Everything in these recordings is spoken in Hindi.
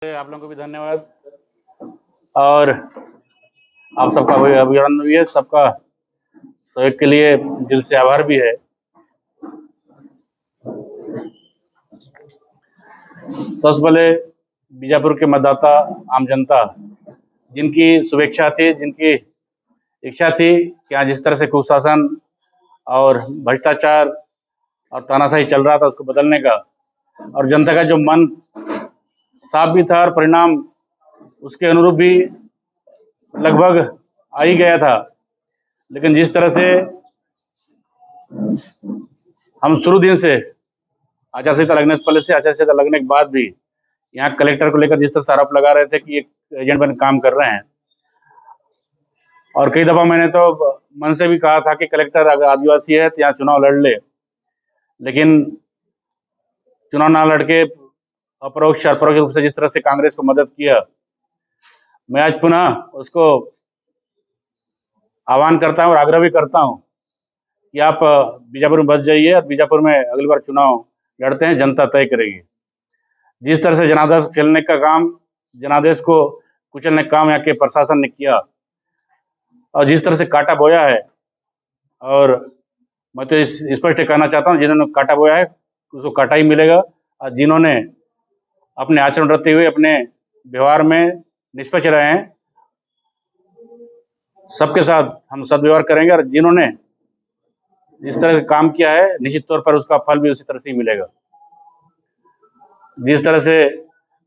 आप लोगों को भी धन्यवाद और आप सबका भी अभिनंदन भी है। सबका सहयोग के लिए दिल से आभार भी है। सबसे पहले बीजापुर के मतदाता, आम जनता, जिनकी शुभेच्छा थी, जिनकी इच्छा थी कि आज जिस तरह से कुशासन और भ्रष्टाचार और तानाशाही चल रहा था उसको बदलने का, और जनता का जो मन साफ भी था और परिणाम उसके अनुरूप भी लगभग आ ही गया था। लेकिन जिस तरह से हम शुरू दिन से आचार संहिता लगने से पहले से आचार संहिता लगने के बाद भी यहाँ कलेक्टर को लेकर जिस तरह से आरोप लगा रहे थे कि एक एजेंट बन काम कर रहे हैं, और कई दफा मैंने तो मन से भी कहा था कि कलेक्टर अगर आदिवासी है तो यहाँ चुनाव लड़ ले, लेकिन चुनाव ना लड़के अपरोक्ष अपरोक्ष रूप से जिस तरह से कांग्रेस को मदद किया, मैं आज पुनः उसको आह्वान करता हूँ और आग्रह भी करता हूँ कि आप बीजापुर में बच जाइए और बीजापुर में अगली बार चुनाव लड़ते हैं, जनता तय करेगी। जिस तरह से जनादेश खेलने का काम, जनादेश को कुचलने का काम यहाँ के प्रशासन ने किया और जिस तरह से काटा बोया है, और मैं तो स्पष्ट कहना चाहता हूँ, जिन्होंने काटा बोया है उसको काटा ही मिलेगा, और जिन्होंने अपने आचरण रखते हुए अपने व्यवहार में निष्पक्ष रहे हैं, सबके साथ हम सदव्यवहार करेंगे, और जिन्होंने इस तरह का काम किया है निश्चित तौर पर उसका फल भी उसी तरह से ही मिलेगा। जिस तरह से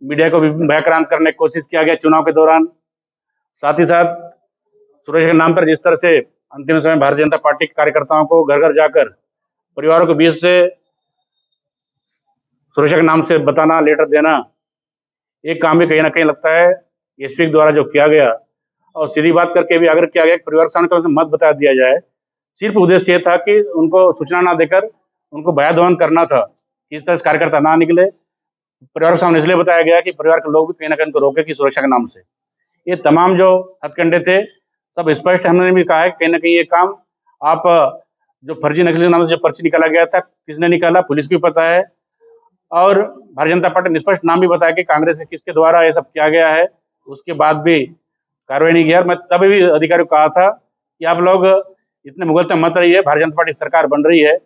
मीडिया को भी भयक्रांत करने की कोशिश किया गया चुनाव के दौरान, साथ ही साथ सुरक्षा के नाम पर जिस तरह से अंतिम समय भारतीय जनता पार्टी के कार्यकर्ताओं को घर घर जाकर परिवारों के बीच से सुरक्षा के नाम से बताना, लेटर देना, एक काम भी कहीं ना कहीं लगता है एसपी द्वारा जो किया गया, और सीधी बात करके भी आग्रह किया गया कि परिवार के सामने कम से मत बता दिया जाए। सिर्फ उद्देश्य ये था कि उनको सूचना ना देकर उनको भयादहन करना था कि इस तरह से कार्यकर्ता ना निकले। परिवार के सामने इसलिए बताया गया कि परिवार के लोग भी कहीं ना कहीं उनको रोके कि सुरक्षा के नाम से। ये तमाम जो हथकंडे थे सब स्पष्ट, हमने भी कहा है कहीं ना कहीं ये काम आप जो फर्जी नकली नाम से जो पर्ची निकाला गया था, किसने निकाला पुलिस को भी पता है, और भारतीय जनता पार्टी ने स्पष्ट नाम भी बताया कि कांग्रेस के किसके द्वारा ये सब किया गया है, उसके बाद भी कार्रवाई नहीं किया। मैं तभी भी अधिकारियों को कहा था कि आप लोग इतने मुगलते मत रहिए, भारतीय जनता पार्टी सरकार बन रही है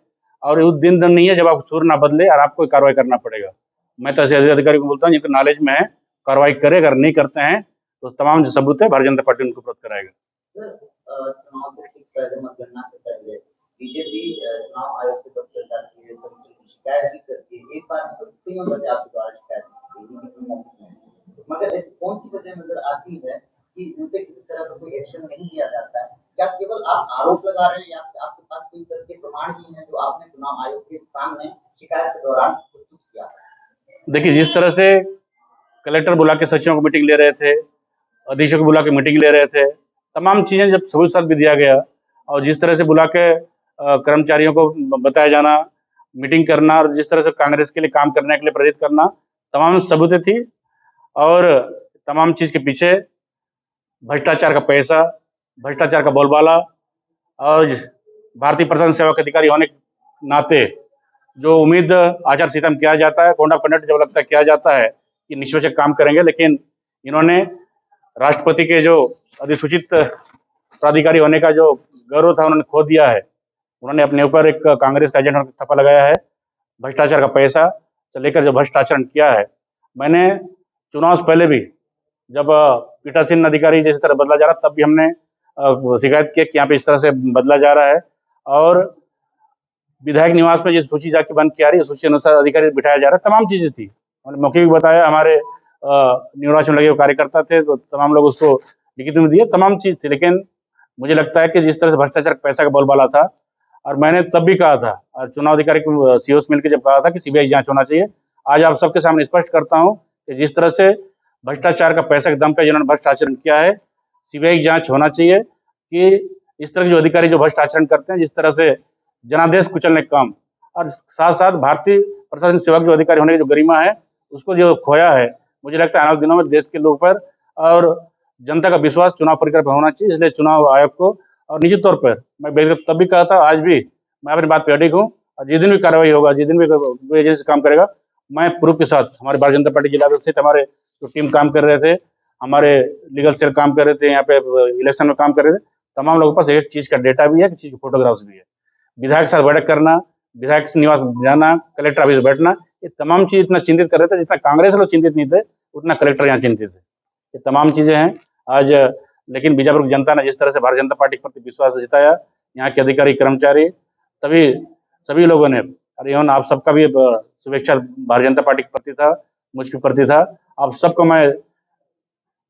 और उस दिन नहीं है जब आप सुर ना बदले और आपको कार्रवाई करना पड़ेगा। मैं तो ऐसे अधिकारी को बोलता हूँ जिनके नॉलेज में है कार्रवाई करे, अगर नहीं करते हैं तो तमाम जो सबूत है भारतीय जनता पार्टी उनको उपलब्ध कराएगा। चुनाव से ठीक पहले, मतगणना से पहले बीजेपी चुनाव आयोग के दफ्तर जाती है, शिकायत भी करती है। एक बार कई वजह आपके द्वारा शिकायत की गई, मगर ऐसी कौन सी वजह नजर आती है कि उन पे किसी तरह का कोई एक्शन नहीं लिया जाता है? क्या केवल आप आरोप लगा रहे हैं या आपके पास कोई तथ्य प्रमाण भी है जो आपने चुनाव आयोग के सामने शिकायत के दौरान प्रस्तुत किया? देखिए, जिस तरह से कलेक्टर बुला के सचिवों को मीटिंग ले रहे थे, अधीक्षक बुला के मीटिंग ले रहे थे, तमाम चीजें जब सबूत साथ भी दिया गया, और जिस तरह से बुला के कर्मचारियों को बताया जाना, मीटिंग करना, और जिस तरह से कांग्रेस के लिए काम करने के लिए प्रेरित करना, तमाम सबूतें थी। और तमाम चीज के पीछे भ्रष्टाचार का पैसा, भ्रष्टाचार का बोलबाला, और भारतीय प्रशासन सेवा के अधिकारी होने के नाते जो उम्मीद आचार संहिता में किया जाता है, कोड ऑफ कंडक्ट जब लगता है किया जाता है कि निष्पक्ष काम करेंगे, लेकिन इन्होंने राष्ट्रपति के जो अधिसूचित प्राधिकारी होने का जो गौरव था उन्होंने खो दिया है। उन्होंने अपने ऊपर एक कांग्रेस का एजेंट थप्पा लगाया है। भ्रष्टाचार का पैसा से लेकर जो भ्रष्टाचरण किया है, मैंने चुनाव से पहले भी जब पीठासीन अधिकारी जिस तरह बदला जा रहा, तब भी हमने शिकायत किया कि यहाँ पे इस तरह से बदला जा रहा है, और विधायक निवास में जो सूची जाके बंद किया रही है, सूची अनुसार अधिकारी बिठाया जा रहा है, तमाम चीजें थी। हमने मौके भी बताया, हमारे निवास में लगे हुए कार्यकर्ता थे तो तमाम लोग उसको लिखित में दिए, तमाम चीज थी। लेकिन मुझे लगता है कि जिस तरह से भ्रष्टाचार पैसा का बोलबाला था, और मैंने तब भी कहा था, और चुनाव अधिकारी को सीओ से मिलकर जब कहा था कि सीबीआई जांच होना चाहिए, आज आप सबके सामने स्पष्ट करता हूँ कि जिस तरह से भ्रष्टाचार का पैसा के दम पे जिन्होंने भ्रष्ट आचरण किया है, सीबीआई जांच होना चाहिए कि इस तरह के जो अधिकारी जो भ्रष्ट आचरण करते हैं, जिस तरह से जनादेश कुचलने का काम, और साथ साथ भारतीय प्रशासन सेवा के जो अधिकारी होने की जो गरिमा है उसको जो खोया है, मुझे लगता है आने वाले दिनों में देश के लोग पर और जनता का विश्वास चुनाव प्रक्रिया पर होना चाहिए। इसलिए चुनाव आयोग को, और निश्चित तौर पर मैं व्यक्तिगत तब भी कहा था, आज भी मैं अपनी बात पर अडिग हूँ, और जिस दिन भी कार्रवाई होगा, जिस दिन भी एजेंसी काम करेगा, मैं प्रूफ के साथ हमारे भारतीय जनता पार्टी जिला से हमारे जो टीम काम कर रहे थे, हमारे लीगल सेल काम कर रहे थे, यहाँ पे इलेक्शन में काम कर रहे थे, तमाम लोगों के पास एक चीज़ का डेटा भी है, एक चीज़ की फोटोग्राफ्स भी है। विधायक के साथ बैठक करना, विधायक के निवास जाना, कलेक्टर ऑफिस बैठना, ये तमाम चीज़ इतना चिंतित कर रहे थे, जितना कांग्रेस लोग चिंतित नहीं थे, उतना कलेक्टर यहाँ चिंतित है। ये तमाम चीज़ें हैं आज। लेकिन बीजापुर की जनता ने जिस तरह से भारतीय जनता पार्टी के प्रति विश्वास जताया, यहाँ के अधिकारी कर्मचारी तभी सभी लोगों ने, और एवं आप सबका भी शुभेच्छा भारतीय जनता पार्टी के प्रति था, मुझके प्रति था। आप सबको मैं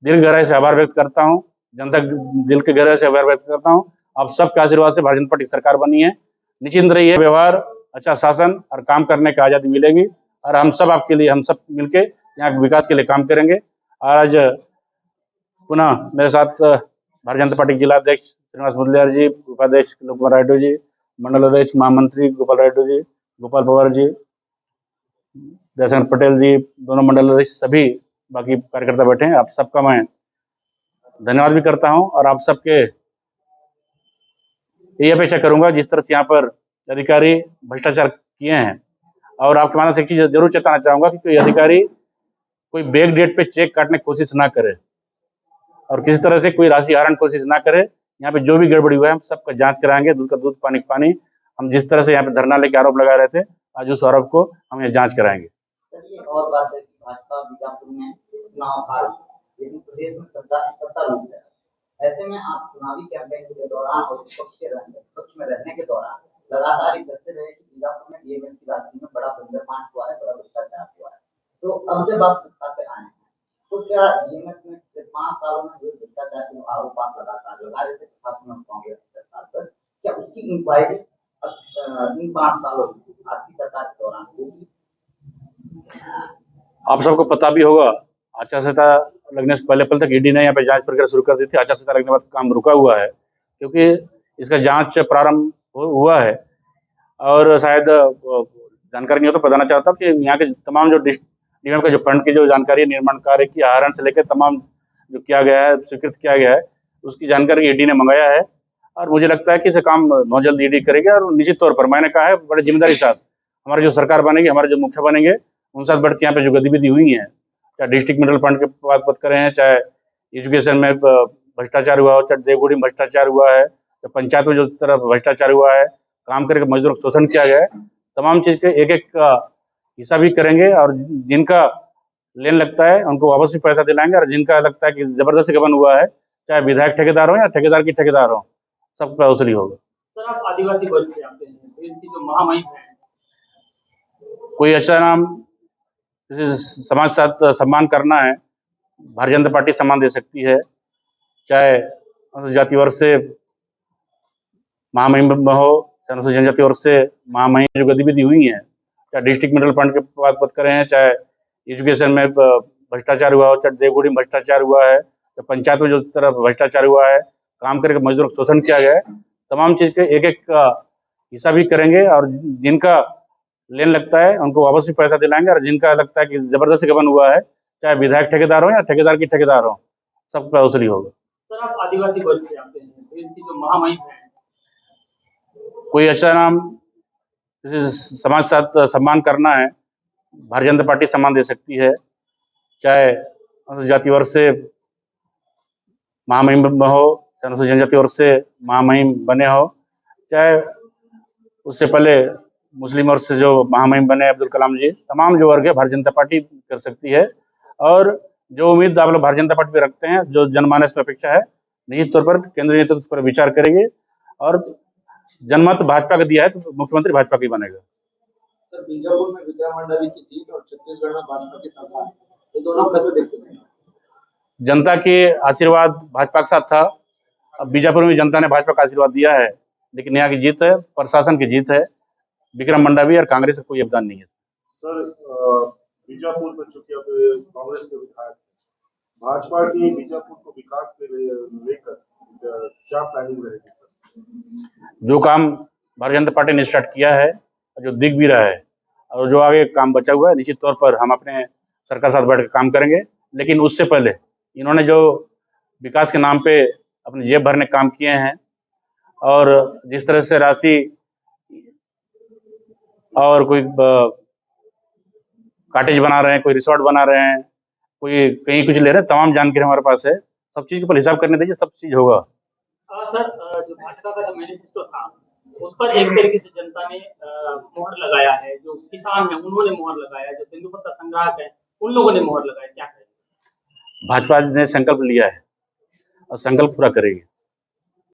दिल गहराई से आभार व्यक्त करता हूँ, जनता दिल के गहराई से आभार व्यक्त करता हूँ। आप सबके आशीर्वाद से भारतीय जनता पार्टी की सरकार बनी है। निश्चिंत रहिए, व्यवहार, अच्छा शासन और काम करने की आज़ादी मिलेगी, और हम सब आपके लिए, हम सब मिलके यहाँ के विकास के लिए काम करेंगे। आज पुनः मेरे साथ भारतीय जनता पार्टी के जिलाध्यक्ष श्रीनिवास मुदलियार जी, उपाध्यक्ष कुमार रायडू जी, मंडल अध्यक्ष महामंत्री गोपाल रायडू जी, गोपाल पवार जी, दर्शन पटेल जी, दोनों मंडल अध्यक्ष, सभी बाकी कार्यकर्ता बैठे हैं। आप सबका मैं धन्यवाद भी करता हूं, और आप सबके यही अपेक्षा करूंगा, जिस तरह से यहाँ पर अधिकारी भ्रष्टाचार किए हैं, और आपके माध्यम से एक चीज जरूर चेताना चाहूंगा कि कोई अधिकारी कोई बैक डेट पे चेक काटने की कोशिश ना करे, और किसी तरह से कोई राशि आहरण की कोशिश ना करे। यहाँ पे जो भी गड़बड़ी हुआ है, हम सबका जांच कराएंगे, दूध का दूध, पानी का पानी। हम जिस तरह से यहाँ पे धरना लेके आरोप लगा रहे थे, आज उस आरोप को हम ये जांच कराएंगे। सर, ये और बात है कि भाजपा बीजापुर में चुनाव हार गई, लेकिन प्रदेश में सत्तारूढ़ है। ऐसे में आप चुनावी कैंपेन के दौरान और विपक्ष में रहने के दौरान लगातार ये कहते रहे कि बीजापुर में डीएमएस की राजनीति में बड़ा बंदरबांट हुआ है, बड़ा भ्रष्टाचार हुआ है। तो अब जब आप सत्ता पे आए हैं, तो क्या डीएमएस में 5 सालों में जो भ्रष्टाचार के आरोप आप लगातार लगा रहे थे कांग्रेस सरकार पर, क्या उसकी इंक्वायरी इन 5 सालों में आपकी सरकार के दौरान होगी? आप सबको पता भी होगा, आचार संहिता लगने से पहले तक ईडी ने यहाँ पे जांच प्रक्रिया शुरू कर दी थी। आचार संहिता लगने के बाद काम रुका हुआ है, क्योंकि इसका जांच प्रारंभ हुआ है। और शायद जानकारी नहीं हो तो बताना चाहता हूँ कि यहाँ के तमाम जो डीएम का जो फंड की जो जानकारी है, निर्माण कार्य की आहरण से लेकर तमाम जो किया गया है, स्वीकृत किया गया है, उसकी जानकारी ईडी ने मंगाया है। और मुझे लगता है कि इसे काम बहुत जल्द ईडी करेगी, और निश्चित तौर पर मैंने कहा है बड़े जिम्मेदारी के साथ हमारी जो सरकार बनेगी, हमारे जो मुखिया बनेंगे, उन साथ बैठ के यहाँ पे जो गतिविधि हुई है, चाहे डिस्ट्रिक्ट मिनरल फंड की बात करें, चाहे एजुकेशन में भ्रष्टाचार हुआ हो, चाहे देवगुड़ी में भ्रष्टाचार हुआ है, चाहे पंचायत में जो तरफ भ्रष्टाचार हुआ है, काम करके मजदूरों को शोषण किया गया है, तमाम चीज के एक एक का हिसाब भी करेंगे। और जिनका लेन लगता है उनको वापस भी पैसा दिलाएंगे, और जिनका लगता है कि जबरदस्ती गबन हुआ है, चाहे विधायक ठेकेदार हो या ठेकेदार की ठेकेदार हो, सबका वसूली होगा। सर, आप आदिवासी वर्ग से आते हैं, देश की जो महामहिम है, कोई अच्छा नाम किसी समाज साथ सम्मान करना है, भारतीय जनता पार्टी सम्मान दे सकती है। चाहे अनुसूचित जाति वर्ग से महामहिम हो, चाहे अनुसूचित जनजाति वर्ग से महामहिम जो गतिविधि हुई है, चाहे डिस्ट्रिक्ट मिनरल फंड की बात करें, चाहे एजुकेशन में भ्रष्टाचार हुआ हो, चाहे देवगुड़ी में भ्रष्टाचार हुआ है, चाहे पंचायत में जो तरफ भ्रष्टाचार हुआ है, काम करके मजदूरों को शोषण किया गया है, तमाम चीज के एक एक का हिसाब भी करेंगे। और जिनका लेन लगता है उनको वापस भी पैसा दिलाएंगे, और जिनका लगता है कि जबरदस्ती गबन हुआ है, चाहे विधायक ठेकेदार हो या ठेकेदार की ठेकेदार हो, सबका वसूली होगा। सर, आप आदिवासी वर्ग से आते हैं, देश की जो महामहिम है, कोई अच्छा नाम किसी समाज साथ सम्मान करना है, भारतीय जनता पार्टी सम्मान दे सकती है। चाहे अनुसूचित जाति वर्ग से महामहिम हो, चाहे अनुसूचित जनजाति वर्ग से महामहिम बने हो, चाहे उससे पहले मुस्लिम वर्ग से जो महामहिम बने अब्दुल कलाम जी, तमाम जो वर्ग है भारतीय जनता पार्टी कर सकती है। और जो उम्मीद आप लोग भारतीय जनता पार्टी पे रखते हैं, जो जनमानस में अपेक्षा है, निश्चित तौर पर केंद्रीय नेतृत्व उस पर विचार करेगी, और जनमत भाजपा का दिया है तो मुख्यमंत्री भाजपा का ही बनेगा। सर, बीजापुर में विक्रम मंडावी की जीत और छत्तीसगढ़ में भाजपा की सरकार, ये दोनों कैसे देखते हैं? जनता के आशीर्वाद भाजपा के साथ था, अब बीजापुर में जनता ने भाजपा का आशीर्वाद दिया है, लेकिन यहाँ की जीत है, प्रशासन की जीत है। विक्रम मंडावी और कांग्रेस का कोई योगदान नहीं है। सर, बीजापुर में चूंकि अब कांग्रेस के विधायक, भाजपा की बीजापुर को विकास के लेकर क्या प्लानिंग रहेगी सर? जो काम भारतीय जनता पार्टी ने स्टार्ट किया है, जो दिख भी रहा है, और जो आगे काम बचा हुआ है, निश्चित तौर पर हम अपने सरकार साथ बैठ कर काम करेंगे। लेकिन उससे पहले इन्होंने जो विकास के नाम पे अपने जेब भरने काम किए हैं, और जिस तरह से राशि और कोई कॉटेज बना रहे हैं, कोई रिसोर्ट बना रहे हैं, कोई कहीं कुछ ले रहे हैं, तमाम जानकारी हमारे पास है। सब चीज़ के ऊपर हिसाब करने दीजिए, सब चीज़ होगा। सर, जो भाजपा का जो मैनिफेस्टो था, उस पर एक तरीके से जनता ने मोहर लगाया है। जो किसान हैं उन्होंने मोहर लगाया है, जो तेंदुपत्ता संग्राहक हैं उन लोगों ने मोहर लगाया, क्या कहेंगे? भाजपा ने संकल्प लिया है और संकल्प पूरा करेगी।